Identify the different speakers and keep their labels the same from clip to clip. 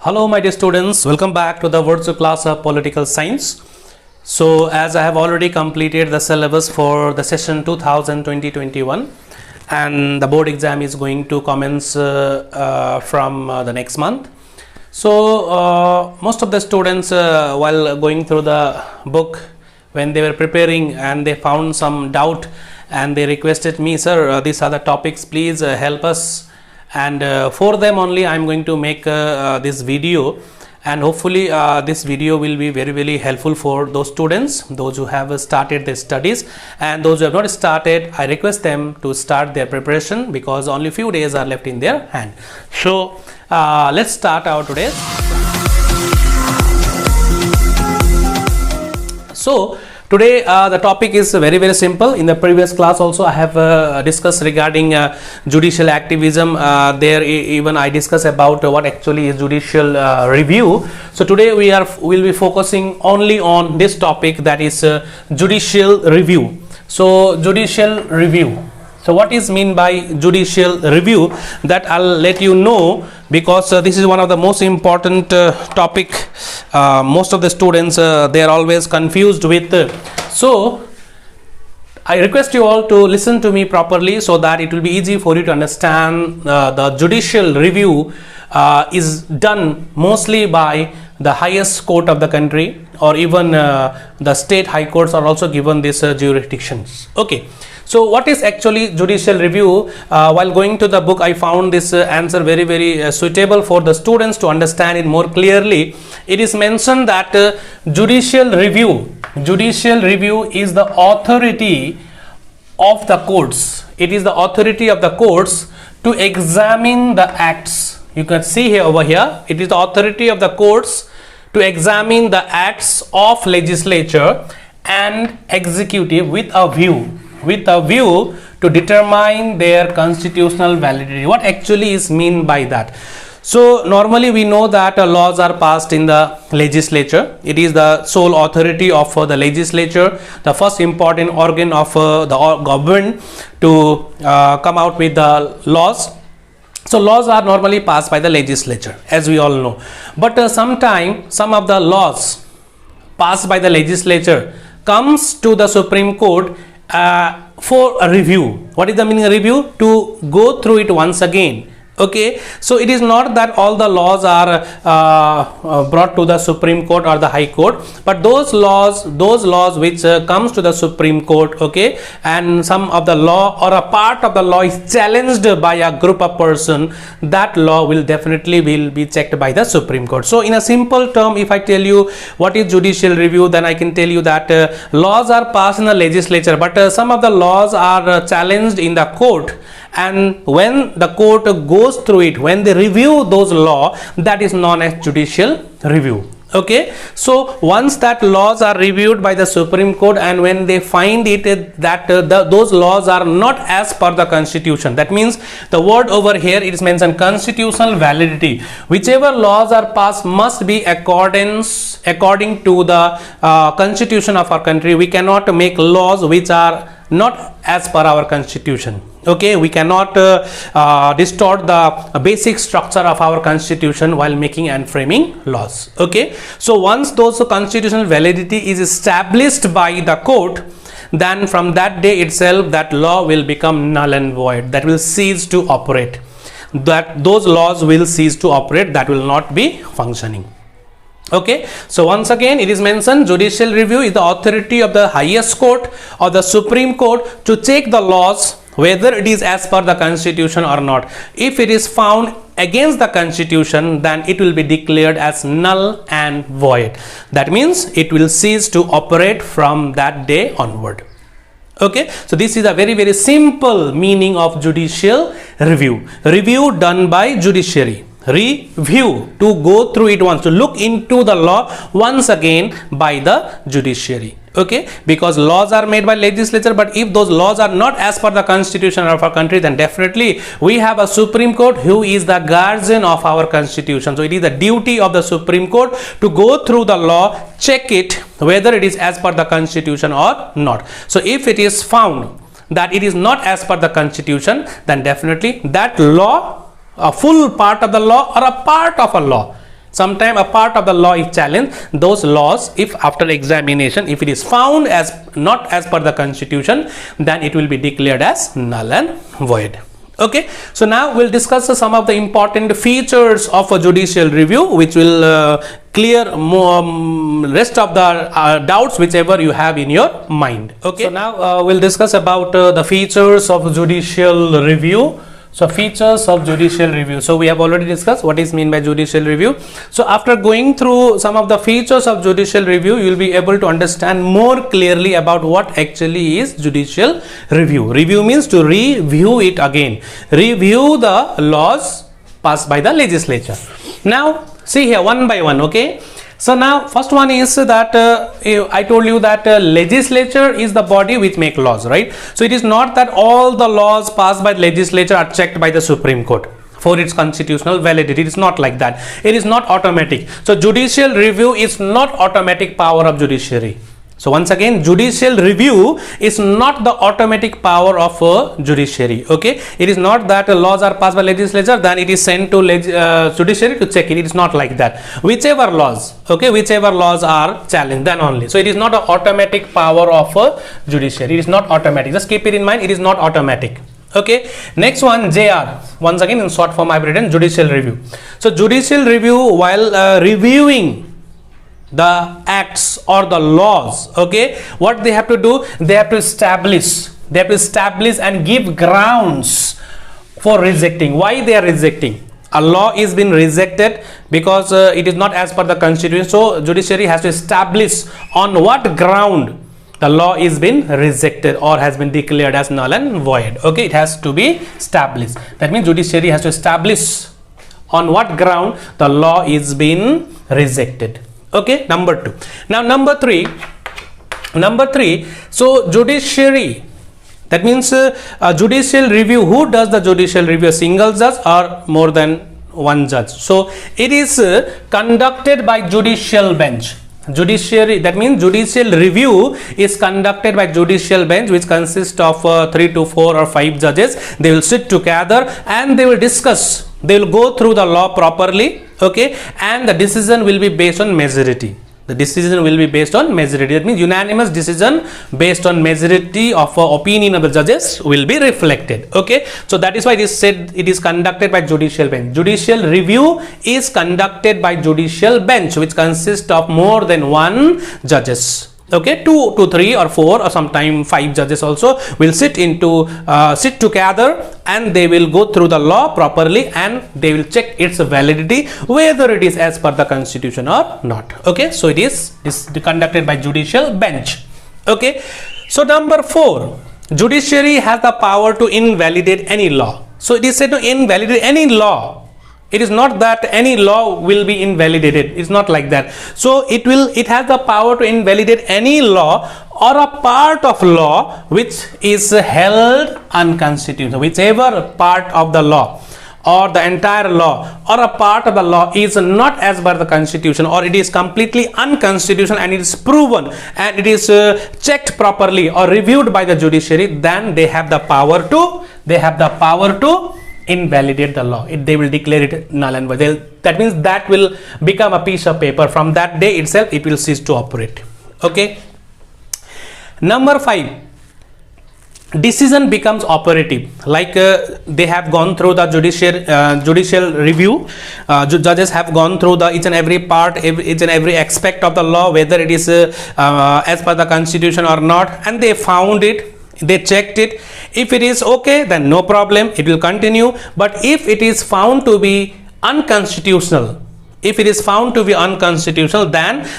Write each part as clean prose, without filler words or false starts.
Speaker 1: Hello my dear students, welcome back to the virtual class of political science. So as I have already completed the syllabus for the session 2020-21 and the board exam is going to commence from the next month. So most of the students while going through the book, when they were preparing and they found some doubt and they requested me, sir, these are the topics, please help us. And for them only I am going to make this video, and hopefully this video will be very helpful for those students, those who have started their studies, and those who have not started, I request them to start their preparation because only few days are left in their hand. So let's start our today. So today the topic is very simple. In the previous class also I have discussed regarding judicial activism. There even I discussed about what actually is judicial review. So today we'll be focusing only on this topic, that is judicial review. So judicial review. So what is mean by judicial review, that I'll let you know, because this is one of the most important topic. Most of the students they are always confused with. So I request you all to listen to me properly so that it will be easy for you to understand. The judicial review is done mostly by the highest court of the country, or even the state high courts are also given these jurisdictions. Okay. So what is actually judicial review? While going to the book, I found this answer very suitable for the students to understand it more clearly. It is mentioned that judicial review is the authority of the courts. It is the authority of the courts to examine the acts. You can see here over here, it is the authority of the courts to examine the acts of legislature and executive with a view to determine their constitutional validity. What actually is mean by that? So normally we know that laws are passed in the legislature. It is the sole authority of the legislature, the first important organ of the government to come out with the laws. So laws are normally passed by the legislature, as we all know. But sometimes some of the laws passed by the legislature comes to the Supreme Court for a review. What is the meaning of review? To go through it once again. Okay, so it is not that all the laws are brought to the Supreme Court or the High Court, but those laws which comes to the Supreme Court, okay, and some of the law or a part of the law is challenged by a group of person, that law will be checked by the Supreme Court. So in a simple term, if I tell you what is judicial review, then I can tell you that laws are passed in the legislature, but some of the laws are challenged in the court. And when the court goes through it, when they review those laws, that is known as judicial review. Okay, so once that laws are reviewed by the Supreme Court, and when they find it that those laws are not as per the constitution, that means the word over here it is mentioned constitutional validity. Whichever laws are passed must be according to the constitution of our country. We cannot make laws which are not as per our constitution. Okay, we cannot distort the basic structure of our constitution while making and framing laws. Okay, so once those constitutional validity is established by the court, then from that day itself that law will become null and void, that will cease to operate, that those laws will cease to operate, that will not be functioning. Okay, so once again it is mentioned judicial review is the authority of the highest court or the Supreme Court to check the laws whether it is as per the constitution or not. If it is found against the constitution, then it will be declared as null and void. That means it will cease to operate from that day onward. Okay, so this is a very simple meaning of judicial review. Review done by judiciary. Review, to go through it once, to look into the law once again by the judiciary. Okay, because laws are made by legislature, but if those laws are not as per the constitution of our country, then definitely we have a Supreme Court who is the guardian of our constitution. So it is the duty of the Supreme Court to go through the law, check it whether it is as per the constitution or not. So if it is found that it is not as per the constitution, then definitely that law, a full part of the law or a part of a law, sometime a part of the law is challenged, those laws, if after examination, if it is found as not as per the constitution, then it will be declared as null and void. Okay, so now we'll discuss some of the important features of a judicial review, which will clear more rest of the doubts whichever you have in your mind. Okay, so now we'll discuss about the features of judicial review. So features of judicial review. So we have already discussed what is meant by judicial review. So after going through some of the features of judicial review, you will be able to understand more clearly about what actually is judicial review. Review means to review it again, review the laws passed by the legislature. Now see here one by one. Okay, so now first one is that I told you that legislature is the body which make laws, right? So it is not that all the laws passed by the legislature are checked by the Supreme Court for its constitutional validity. It is not like that. It is not automatic. So judicial review is not automatic power of judiciary. So once again, judicial review is not the automatic power of a judiciary. Okay, it is not that laws are passed by legislature, then it is sent to judiciary to check it. It is not like that. Whichever laws, okay, whichever laws are challenged, then only. So it is not an automatic power of a judiciary. It is not automatic. Just keep it in mind. It is not automatic. Okay, next one, JR. Once again, in short form I have written judicial review. So judicial review, while reviewing the acts or the laws, okay, what they have to do, they have to establish and give grounds for rejecting. Why they are rejecting? A law is being rejected because it is not as per the constitution. So judiciary has to establish on what ground the law is been rejected or has been declared as null and void. Okay, it has to be established. That means judiciary has to establish on what ground the law is being rejected. Okay, number two. Now number three, so judiciary, that means judicial review, who does the judicial review? A single judge or more than one judge? So it is conducted by judicial bench. Judiciary, that means judicial review is conducted by judicial bench, which consists of 3 to 4 or 5 judges. They will sit together and they will discuss, they will go through the law properly, okay, and the decision will be based on majority. The decision will be based on majority. That means unanimous decision based on majority of opinion of the judges will be reflected. Okay, so that is why it is said it is conducted by judicial bench. Judicial review is conducted by judicial bench, which consists of more than one judges. Okay, 2 to 3 or 4 or sometime 5 judges also will sit together and they will go through the law properly and they will check its validity, whether it is as per the constitution or not. Okay, so it is conducted by judicial bench. Okay, so number 4, judiciary has the power to invalidate any law. So it is said to invalidate any law. It is not that any law will be invalidated. It's not like that. So it has the power to invalidate any law or a part of law which is held unconstitutional. Whichever part of the law or the entire law or a part of the law is not as per the constitution, or it is completely unconstitutional and it is proven and it is checked properly or reviewed by the judiciary, then they have the power to invalidate the law. They will declare it null and void. That means that will become a piece of paper. From that day itself it will cease to operate. Okay, number 5, decision becomes operative. Like they have gone through the judicial review, judges have gone through the each and every part, each and every aspect of the law, whether it is as per the constitution or not, and they found it, they checked it. If it is okay, then no problem, it will continue. But if it is found to be unconstitutional, then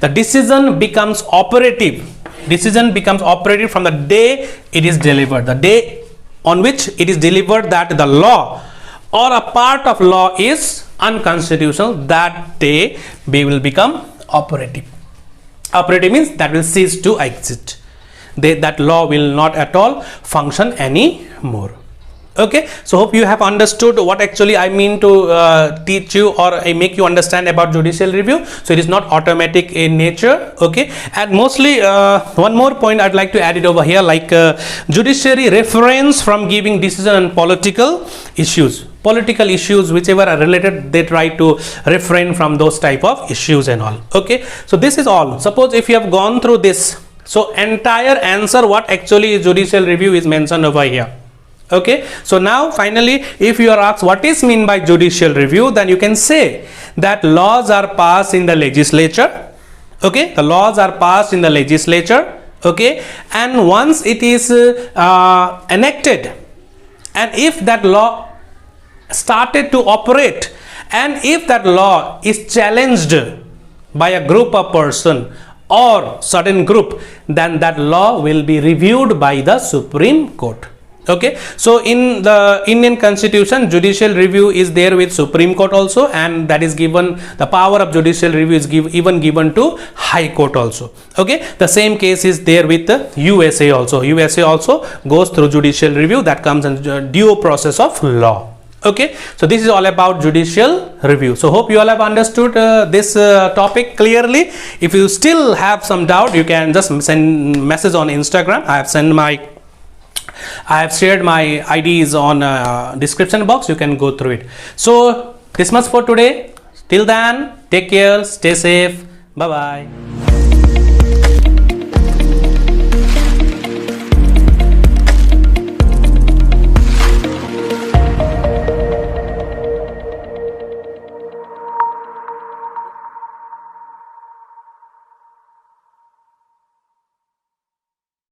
Speaker 1: the decision becomes operative. Decision becomes operative from the day it is delivered. The day on which it is delivered that the law or a part of law is unconstitutional, that day we will become operative. Operative means that will cease to exist. That law will not at all function anymore. Okay, so hope you have understood what actually I mean to teach you or make you understand about judicial review. So it is not automatic in nature. Okay, and mostly one more point I'd like to add it over here, like judiciary refrains from giving decision on political issues. political issues whichever are related, they try to refrain from those type of issues and all. Okay, so this is all. Suppose if you have gone through this, so entire answer what actually is judicial review is mentioned over here. Okay, so now finally if you are asked what is mean by judicial review, then you can say that laws are passed in the legislature. Okay, the laws are passed in the legislature. Okay, and once it is enacted, and if that law started to operate, and if that law is challenged by a group of person or certain group, then that law will be reviewed by the Supreme Court. Okay, so in the Indian Constitution, judicial review is there with Supreme Court also, and that is given, the power of judicial review is even given to High Court also. Okay, the same case is there with the USA also. USA also goes through judicial review, that comes in due process of law. Okay, so this is all about judicial review. So hope you all have understood this topic clearly. If you still have some doubt, you can just send message on Instagram. I have shared my IDs on description box. You can go through it. So this much for today. Till then, take care, stay safe. Bye bye.